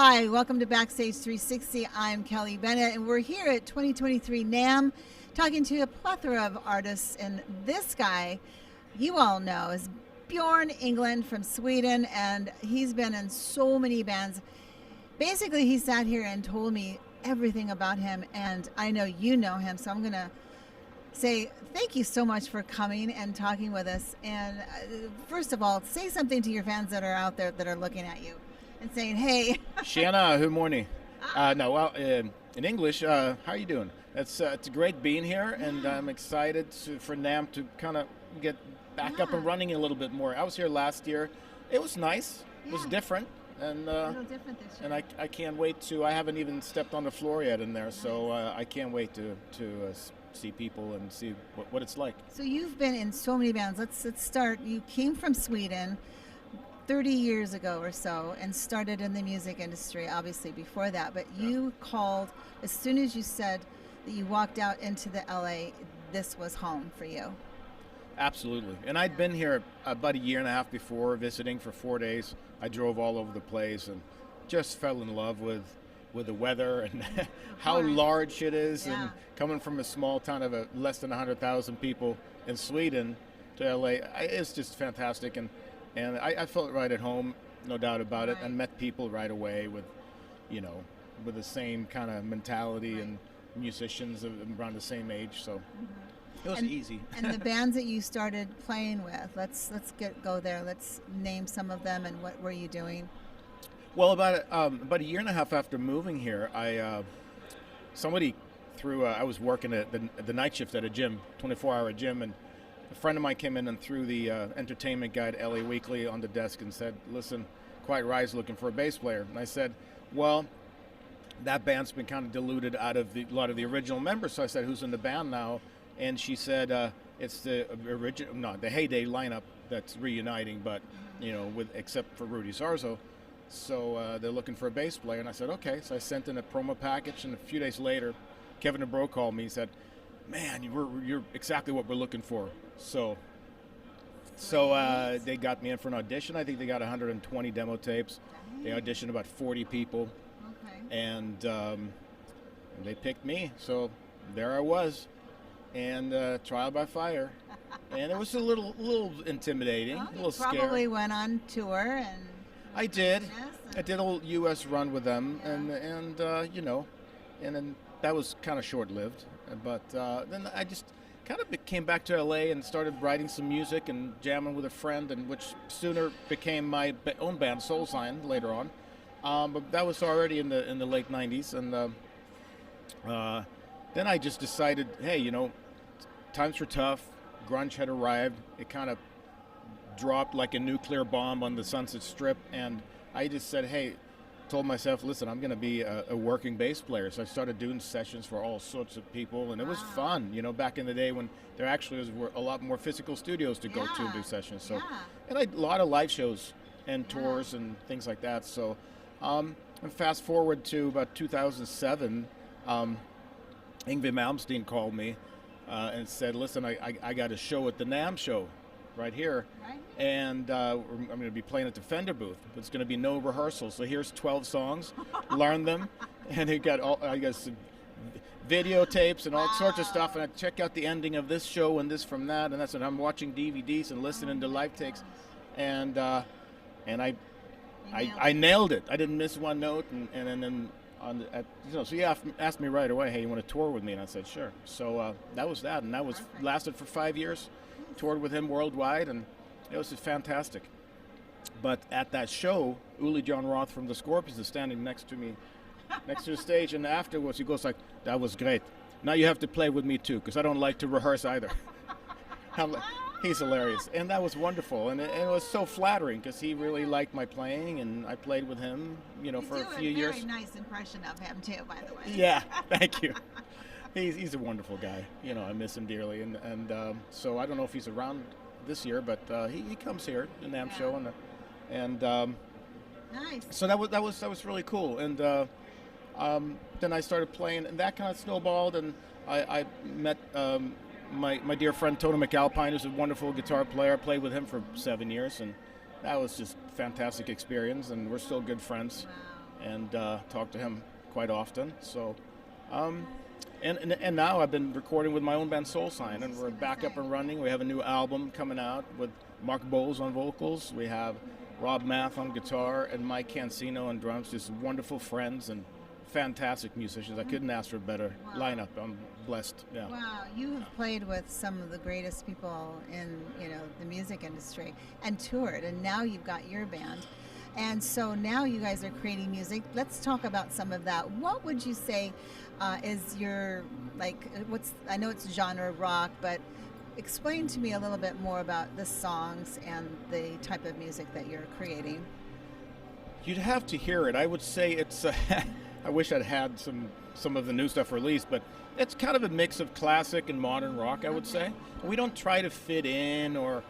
Hi, welcome to Backstage 360. I'm Kelly Bennett, and we're here at 2023 NAMM talking to a plethora of artists. And this guy, you all know, is Bjorn Englen from Sweden, and he's been in so many bands. Basically, he sat here and told me everything about him, and I know you know him, so I'm going to say thank you so much for coming and talking with us. And first of all, say something to your fans that are out there that are looking at you and saying, hey. Tjena, hur mår ni? In English, how are you doing? It's great being here, and I'm excited for NAMM to kind of get back up and running a little bit more. I was here last year. It was nice. It was different. And, a little different this year. And I can't wait to, I haven't even stepped on the floor yet in there, so I can't wait to see people and see what it's like. So you've been in so many bands. Let's start. You came from Sweden 30 years ago or so and started in the music industry, obviously before that, but you called, as soon as you said that you walked out into the LA, this was home for you. Absolutely. And I'd been here about a year and a half before, visiting for 4 days. I drove all over the place and just fell in love with the weather and how large it is. And coming from a small town of less than 100,000 people in Sweden to LA, it's just fantastic. And I felt right at home, no doubt about it, and met people right away with the same kind of mentality and musicians around the same age. So it was easy. And the bands that you started playing with, let's go there. Let's name some of them, and what were you doing? Well, about a year and a half after moving here, somebody threw. I was working at the night shift at a gym, 24-hour gym, and a friend of mine came in and threw the entertainment guide, LA Weekly, on the desk and said, "Listen, Quiet Riot's looking for a bass player." And I said, "Well, that band's been kind of diluted out of a lot of the original members." So I said, "Who's in the band now?" And she said, "It's the the heyday lineup that's reuniting, but except for Rudy Sarzo. So they're looking for a bass player." And I said, "Okay." So I sent in a promo package, and a few days later, Kevin DeBro called me and said, "Man, you're exactly what we're looking for." So they got me in for an audition. I think they got 120 demo tapes. They auditioned about 40 people, and they picked me. So there I was, and trial by fire, and it was a little intimidating, a little scary. Probably went on tour and. I did. I did a whole U.S. run with them, and then that was kind of short-lived. But then I just kind of came back to L.A. and started writing some music and jamming with a friend, and which sooner became my own band, Soul Sign, later on. But that was already in the late '90s, and then I just decided, hey, times were tough. Grunge had arrived. It kind of dropped like a nuclear bomb on the Sunset Strip, and I just said, hey, told myself, listen, I'm going to be a working bass player. So I started doing sessions for all sorts of people, and it was fun, back in the day when there actually were a lot more physical studios to go to and do sessions. So, and a lot of live shows and tours and things like that. So, and fast forward to about 2007, Yngwie Malmsteen called me and said, listen, I got a show at the NAMM show right here, and I'm going to be playing at the Fender booth. It's going to be no rehearsal, so here's 12 songs, learn them, and he got videotapes and all sorts of stuff, and I check out the ending of this show and this from that, and that's what I'm watching DVDs and listening to live takes, and I nailed it. I didn't miss one note, and then so he asked me right away, hey, you want to tour with me? And I said, sure. So that was that, and that was lasted for 5 years. Toured with him worldwide, and it was just fantastic. But at that show, Uli John Roth from the Scorpions is standing next to me, next to the stage, and afterwards he goes like, that was great. Now you have to play with me too, because I don't like to rehearse either. He's hilarious, and that was wonderful, and it was so flattering because he really liked my playing, and I played with him, for a few years. You do a very nice impression of him too, by the way. Yeah, thank you. He's a wonderful guy. I miss him dearly, and so I don't know if he's around this year, but he comes here, the NAMM show, and nice. So that was really cool, and then I started playing, and that kind of snowballed, and I met my dear friend Tony McAlpine, who's a wonderful guitar player. I played with him for 7 years, and that was just a fantastic experience, and we're still good friends. Wow. and talk to him quite often. So, and now I've been recording with my own band Soul Sign, and we're back up and running. We have a new album coming out with Mark Boals on vocals. We have Rob Math on guitar and Mike Cancino on drums. Just wonderful friends and fantastic musicians. I couldn't ask for a better lineup. I'm blessed. Yeah. Wow, you have played with some of the greatest people in the music industry and toured, and now you've got your band. And so now you guys are creating music. Let's talk about some of that. What would you say is your, I know it's genre rock, but explain to me a little bit more about the songs and the type of music that you're creating. You'd have to hear it. I would say it's, I wish I'd had some of the new stuff released, but it's kind of a mix of classic and modern rock, I would say. We don't try to fit in, or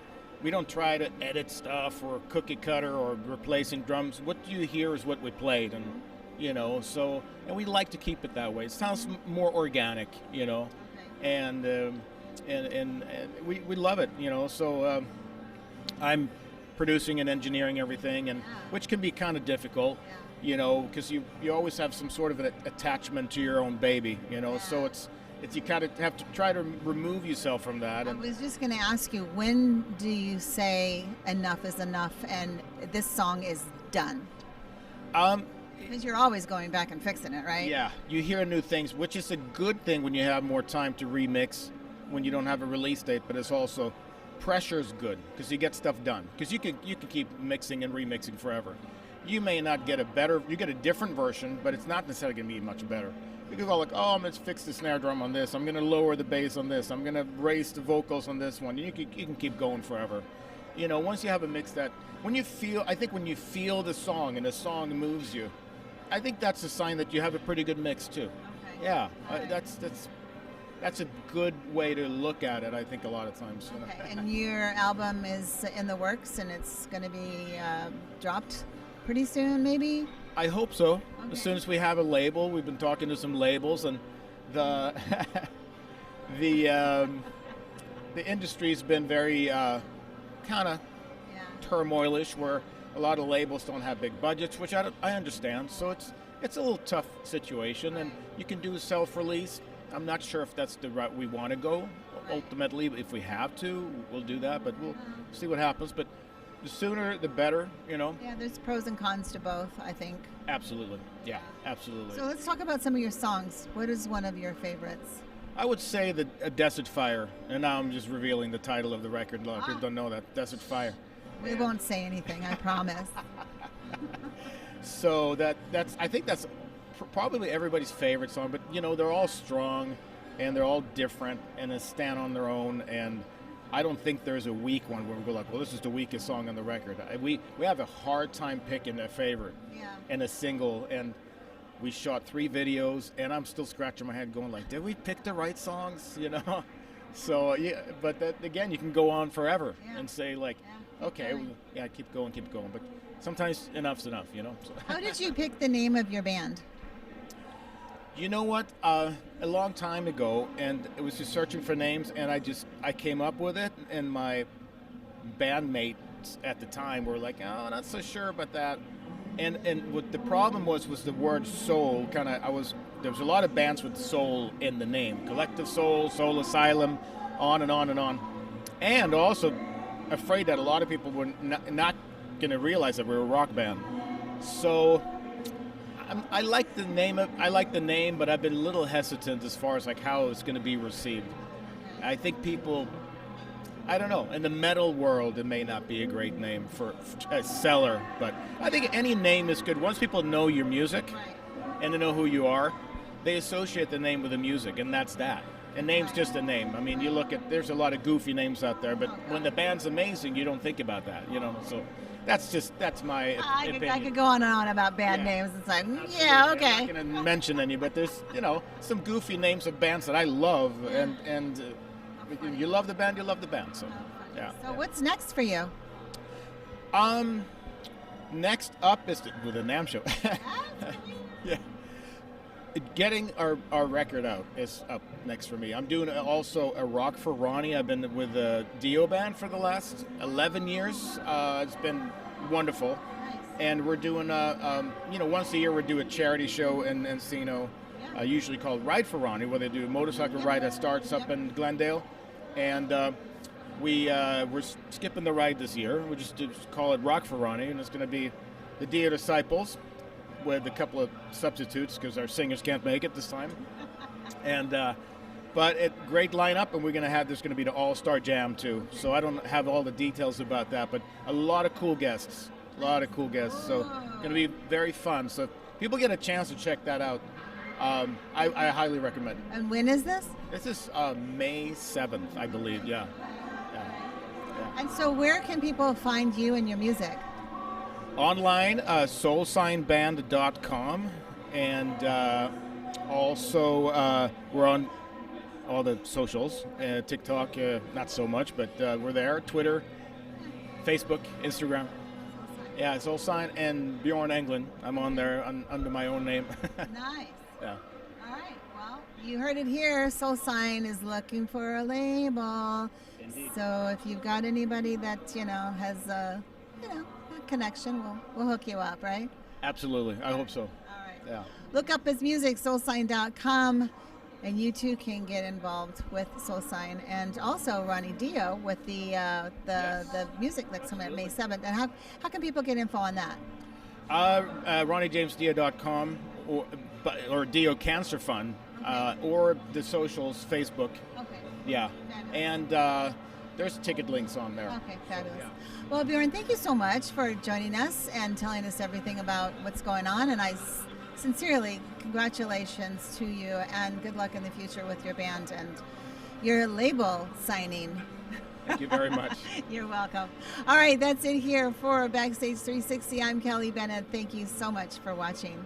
we don't try to edit stuff or cookie cutter or replacing drums. What you hear is what we played, and so, and we like to keep it that way. It sounds more organic, and we love it, so I'm producing and engineering everything, and which can be kind of difficult, because you always have some sort of an attachment to your own baby, so it's you kind of have to try to remove yourself from that. I was just going to ask you, when do you say enough is enough and this song is done? Because you're always going back and fixing it, right? Yeah, you hear new things, which is a good thing when you have more time to remix, when you don't have a release date, but it's also, pressure is good because you get stuff done. Because you can keep mixing and remixing forever. You may not get you get a different version, but it's not necessarily going to be much better. You can go like, oh, I'm going to fix the snare drum on this. I'm going to lower the bass on this. I'm going to raise the vocals on this one. You can keep going forever. Once you have a mix I think when you feel the song and the song moves you, I think that's a sign that you have a pretty good mix too. Okay. Yeah, that's a good way to look at it, I think, a lot of times. Okay, and your album is in the works and it's going to be dropped pretty soon, maybe? I hope so. Okay. As soon as we have a label, we've been talking to some labels, and the industry's been very kind of turmoilish, where a lot of labels don't have big budgets, which I understand. So it's a little tough situation, and you can do self-release. I'm not sure if that's the route we want to go. Right. Ultimately, if we have to, we'll do that, but we'll see what happens. But the sooner, the better, Yeah, there's pros and cons to both, I think. Absolutely. Yeah, absolutely. So let's talk about some of your songs. What is one of your favorites? I would say A Desert Fire, and now I'm just revealing the title of the record. A lot of people don't know that, Desert Fire. We won't say anything, I promise. So I think that's probably everybody's favorite song, but they're all strong and they're all different and they stand on their own, and I don't think there's a weak one where we go like, well, this is the weakest song on the record. We have a hard time picking a favorite and a single, and we shot 3 videos, and I'm still scratching my head going like, did we pick the right songs? So yeah, but again, you can go on forever and say like, okay, keep going, but sometimes enough's enough, So. How did you pick the name of your band? You know what? A long time ago, and it was just searching for names, and I came up with it, and my bandmates at the time were like, oh, not so sure about that. And what the problem was the word soul. There was a lot of bands with soul in the name. Collective Soul, Soul Asylum, on and on and on. And also afraid that a lot of people were not going to realize that we were a rock band. So I like the name, but I've been a little hesitant as far as like how it's going to be received. I think people, I don't know, in the metal world it may not be a great name for a seller, but I think any name is good. Once people know your music and they know who you are, they associate the name with the music, and that's that. A name's just a name. I mean, you look at, there's a lot of goofy names out there, but when the band's amazing, you don't think about that, so that's my opinion. I could go on and on about band names. It's like, yeah, okay. I'm not going to mention any, but there's, some goofy names of bands that I love, and you love the band, you love the band. So, yeah. So what's next for you? Next up is with the NAMM show. Yeah. Getting our record out is up next for me. I'm doing also a Rock for Ronnie. I've been with the Dio band for the last 11 years. It's been wonderful. Nice. And we're doing once a year we do a charity show in Encino, usually called Ride for Ronnie, where they do a motorcycle ride that starts up in Glendale, and we're skipping the ride this year. We just call it Rock for Ronnie, and it's going to be the Dear Disciples with a couple of substitutes because our singers can't make it this time, and. But great lineup, and there's going to be the All-Star Jam too. So I don't have all the details about that, but a lot of cool guests. So going to be very fun. So if people get a chance to check that out, I highly recommend it. And when is this? This is May 7th, I believe. Yeah. And so where can people find you and your music? Online, soulsignband.com, and also we're on all the socials, TikTok, not so much, but we're there. Twitter, Facebook, Instagram. Yeah, Soul Sign and Bjorn Englen. I'm on there under my own name. Nice. Yeah. All right. Well, you heard it here. Soul Sign is looking for a label. Indeed. So if you've got anybody that has a connection, we'll hook you up, right? Absolutely. I hope so. All right. Yeah. Look up his music, soulsign.com. And you too can get involved with Soul Sign, and also Ronnie Dio with the music that's coming up May 7th. And how can people get info on that? RonnieJamesDio.com or Dio Cancer Fund, or the socials, Facebook. Okay. Yeah. Fabulous. And there's ticket links on there. Okay, fabulous. Yeah. Well, Bjorn, thank you so much for joining us and telling us everything about what's going on. And I sincerely, congratulations to you, and good luck in the future with your band and your label signing. Thank you very much. You're welcome. All right, that's it here for Backstage 360. I'm Kelly Bennett. Thank you so much for watching.